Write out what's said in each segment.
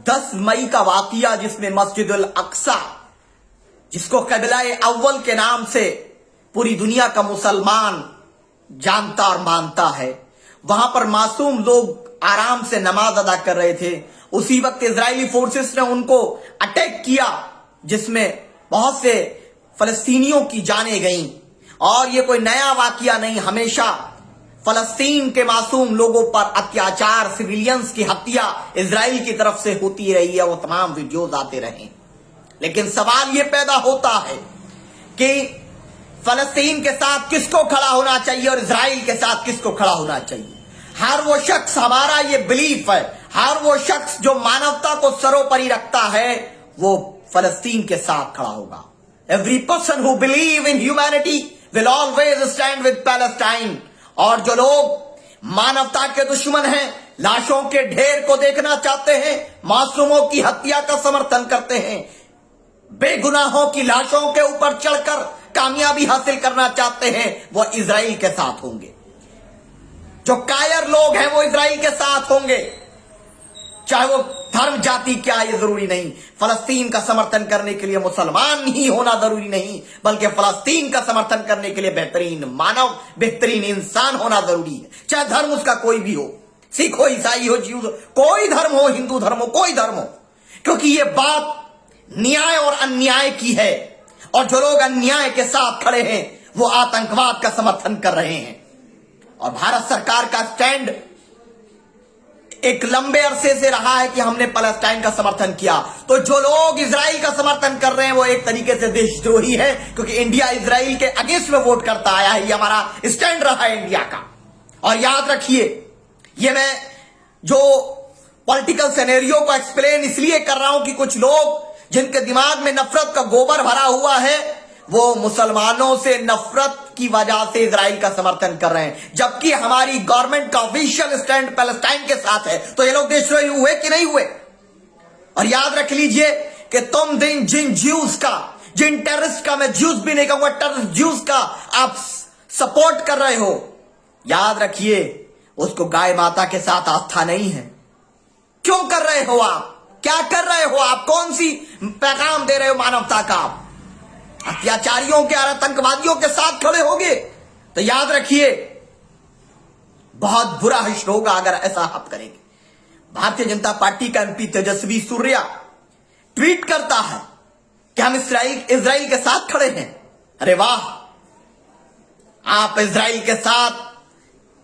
10 मई का वाकया जिसमें मस्जिद अल अक्सा, जिसको क़िबला-ए अव्वल के नाम से पूरी दुनिया का मुसलमान जानता और मानता है, वहां पर मासूम लोग आराम से नमाज अदा कर रहे थे। उसी वक्त इजरायली फोर्सेस ने उनको अटैक किया, जिसमें बहुत से फलस्तीनियों की जानें गईं। और ये कोई नया वाकया नहीं, हमेशा फलस्तीन के मासूम लोगों पर अत्याचार, सिविलियंस की हत्या इजराइल की तरफ से होती रही है। वो तमाम वीडियोज आते रहे, लेकिन सवाल ये पैदा होता है कि फलस्तीन के साथ किसको खड़ा होना चाहिए और इजराइल के साथ किसको खड़ा होना चाहिए। हर वो शख्स, हमारा ये बिलीफ है, हर वो शख्स जो मानवता को सरोपरि रखता है वो फलस्तीन के साथ खड़ा होगा। Every person who believe in humanity will always stand with Palestine. और जो लोग मानवता के दुश्मन हैं, लाशों के ढेर को देखना चाहते हैं, मासूमों की हत्या का समर्थन करते हैं, बेगुनाहों की लाशों के ऊपर चढ़कर कामयाबी हासिल करना चाहते हैं, वो इजराइल के साथ होंगे। जो कायर लोग हैं वो इजराइल के साथ होंगे, चाहे वो धर्म जाति क्या है ये जरूरी नहीं। फलस्तीन का समर्थन करने के लिए मुसलमान ही होना जरूरी नहीं, बल्कि फलस्तीन का समर्थन करने के लिए बेहतरीन मानव, बेहतरीन इंसान होना जरूरी है। चाहे धर्म उसका कोई भी हो, सिख हो, ईसाई हो, जीव हो, कोई धर्म हो, हिंदू धर्म हो, कोई धर्म हो, क्योंकि ये बात न्याय और अन्याय की है। और जो लोग अन्याय के साथ खड़े हैं वो आतंकवाद का समर्थन कर रहे हैं। और भारत सरकार का स्टैंड एक लंबे अरसे से रहा है कि हमने पैलेस्टाइन का समर्थन किया। तो जो लोग इजराइल का समर्थन कर रहे हैं वो एक तरीके से देशद्रोही है, क्योंकि इंडिया इजराइल के अगेंस्ट में वोट करता आया है। ये हमारा स्टैंड रहा है इंडिया का। और याद रखिए, ये मैं जो पॉलिटिकल सिनेरियो को एक्सप्लेन इसलिए कर रहा हूं कि कुछ लोग जिनके दिमाग में नफरत का गोबर भरा हुआ है वो मुसलमानों से नफरत की वजह से इजराइल का समर्थन कर रहे हैं, जबकि हमारी गवर्नमेंट का ऑफिशियल स्टैंड पैलेस्टाइन के साथ है। तो ये लोग देशद्रोही हुए कि नहीं हुए? और याद रख लीजिए कि तुम जिन ज्यूज का, जिन टेररिस्ट का, मैं ज्यूज भी नहीं कहूंगा, टेररिस्ट ज्यूज का आप सपोर्ट कर रहे हो, याद रखिए उसको गाय माता के साथ आस्था नहीं है। क्यों कर रहे हो आप? क्या कर रहे हो आप? कौन सी पैगाम दे रहे हो मानवता का? आप अत्याचारियों के और आतंकवादियों के साथ खड़े होगे तो याद रखिए बहुत बुरा हश्र होगा अगर ऐसा आप करेंगे। भारतीय जनता पार्टी का एमपी तेजस्वी सूर्या ट्वीट करता है कि हम इजराइल के साथ खड़े हैं। अरे वाह, आप इजराइल के साथ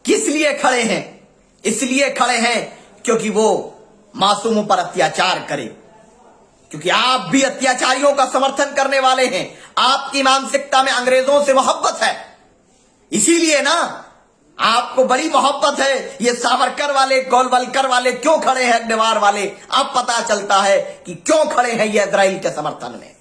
किस लिए खड़े हैं? इसलिए खड़े हैं क्योंकि वो मासूमों पर अत्याचार करे, क्योंकि आप भी अत्याचारियों का समर्थन करने वाले हैं। आपकी मानसिकता में अंग्रेजों से मोहब्बत है, इसीलिए ना आपको बड़ी मोहब्बत है। ये सावरकर वाले, गोलवलकर वाले क्यों खड़े हैं, अग्निवार वाले, अब पता चलता है कि क्यों खड़े हैं ये इजराइल के समर्थन में।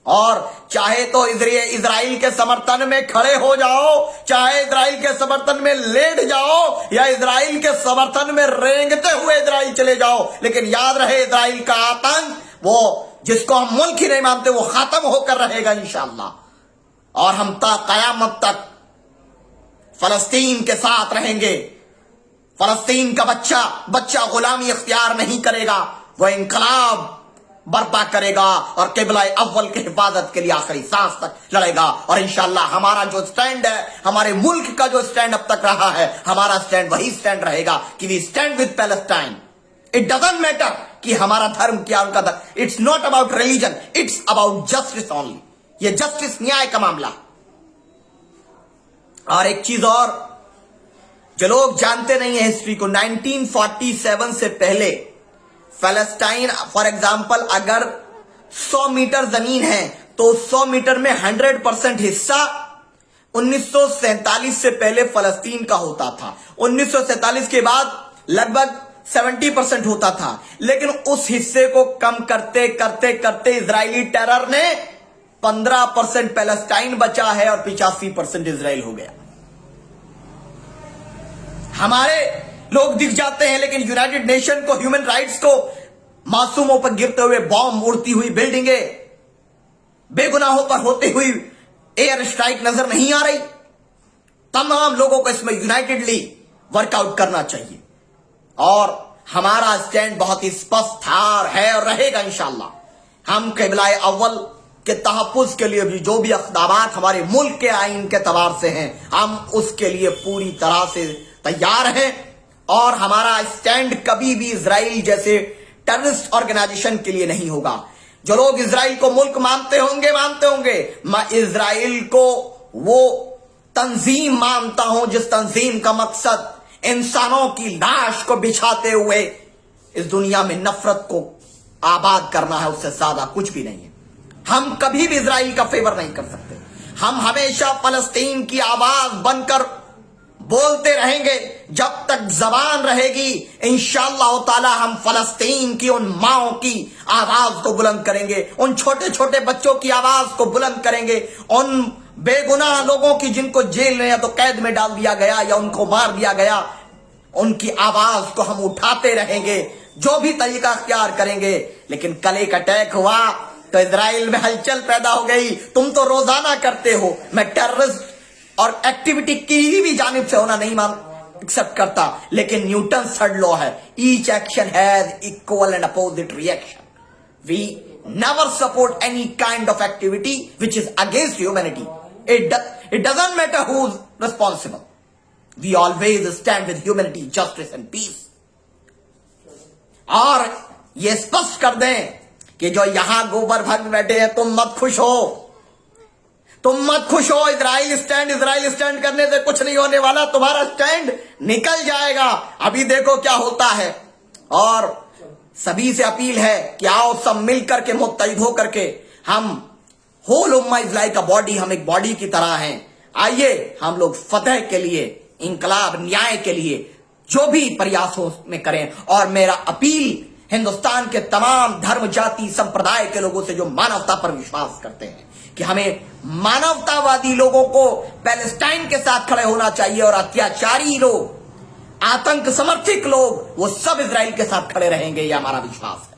और चाहे तो इजराइल के समर्थन में खड़े हो जाओ, चाहे इजराइल के समर्थन में लेट जाओ, या इजराइल के समर्थन में रेंगते हुए इजराइल चले जाओ, लेकिन याद रहे इजराइल का आतंक, वो जिसको हम मुल्क ही नहीं मानते, वो खत्म होकर रहेगा इंशाअल्लाह। और हम क़यामत तक फलस्तीन के साथ रहेंगे। फलस्तीन का बच्चा गुलामी इख्तियार नहीं करेगा, वो इंकलाब बर्पा करेगा और क़िबला-ए अव्वल की हिफाजत के लिए आखिरी सांस तक लड़ेगा। और इंशाअल्लाह हमारा जो स्टैंड है, हमारे मुल्क का जो स्टैंड अब तक रहा है, हमारा स्टैंड वही स्टैंड रहेगा कि we stand with Palestine. It doesn't matter कि हमारा धर्म क्या, उनका धर्म। It's not about religion, it's about justice only. ये जस्टिस, न्याय का मामला। और एक चीज और जो लोग जानते नहीं है हिस्ट्री को, 1947 से पहले पैलेस्टाइन, फॉर एग्जाम्पल, अगर 100 मीटर जमीन है तो 100 मीटर में 100% हिस्सा 1947 से पहले फलस्तीन का होता था। 1947 के बाद लगभग 70% होता था, लेकिन उस हिस्से को कम करते करते करते इजरायली टेरर ने 15% पैलेस्टाइन बचा है और 85% इजराइल हो गया। हमारे लोग दिख जाते हैं, लेकिन यूनाइटेड नेशन को, ह्यूमन राइट्स को, मासूमों पर गिरते हुए बॉम्ब, उड़ती हुई बिल्डिंगें, बेगुनाहों पर होती हुई एयर स्ट्राइक नजर नहीं आ रही। तमाम लोगों को इसमें यूनाइटेडली वर्कआउट करना चाहिए। और हमारा स्टैंड बहुत ही स्पष्ट था और है और रहेगा इंशाअल्लाह। हम क़िबला अव्वल के तहफ़्फ़ुज़ के लिए भी जो भी इक़दामात हमारे मुल्क के आइन के तबार से हैं, हम उसके लिए पूरी तरह से तैयार हैं। और हमारा स्टैंड कभी भी इजराइल जैसे टेररिस्ट ऑर्गेनाइजेशन के लिए नहीं होगा। जो लोग इजराइल को मुल्क मानते होंगे, मैं इजराइल को वो तंजीम मानता हूं जिस तंजीम का मकसद इंसानों की लाश को बिछाते हुए इस दुनिया में नफरत को आबाद करना है, उससे ज्यादा कुछ भी नहीं है। हम कभी भी इजराइल का फेवर नहीं कर सकते। हम हमेशा फलस्तीन की आवाज बनकर बोलते रहेंगे जब तक जबान रहेगी। इंशाअल्लाह ताला हम फलस्तीन की उन माओं की आवाज को बुलंद करेंगे, उन छोटे छोटे बच्चों की आवाज को बुलंद करेंगे, उन बेगुनाह लोगों की जिनको जेल में या तो कैद में डाल दिया गया या उनको मार दिया गया, उनकी आवाज को हम उठाते रहेंगे, जो भी तरीका अख्तियार करेंगे। लेकिन कल एक अटैक हुआ तो इजराइल में हलचल पैदा हो गई। तुम तो रोजाना करते हो, मैं टेररिस्ट और एक्टिविटी की भी जानिब से होना नहीं एक्सेप्ट करता, लेकिन न्यूटन थर्ड लॉ है, each action has equal and opposite reaction. We never support any kind of activity which is against humanity. It doesn't matter who is responsible, we always stand with humanity, justice and peace. और ये स्पष्ट कर दें कि जो यहां गोबर भग बैठे हैं, तुम मत खुश हो, तुम मत खुश हो। इजराइल स्टैंड करने से कुछ नहीं होने वाला, तुम्हारा स्टैंड निकल जाएगा। अभी देखो क्या होता है। और सभी से अपील है कि आओ सब मिलकर के मुत्तहिद होकर के, हम होल उम्मा इज लाइक अ बॉडी, हम एक बॉडी की तरह हैं। आइए हम लोग फतेह के लिए, इंकलाब, न्याय के लिए जो भी प्रयासों में करें। और मेरा अपील हिंदुस्तान के तमाम धर्म, जाति, संप्रदाय के लोगों से जो मानवता पर विश्वास करते हैं कि हमें मानवतावादी लोगों को पैलेस्टाइन के साथ खड़े होना चाहिए, और अत्याचारी लोग, आतंक समर्थित लोग, वो सब इजराइल के साथ खड़े रहेंगे, ये हमारा विश्वास है।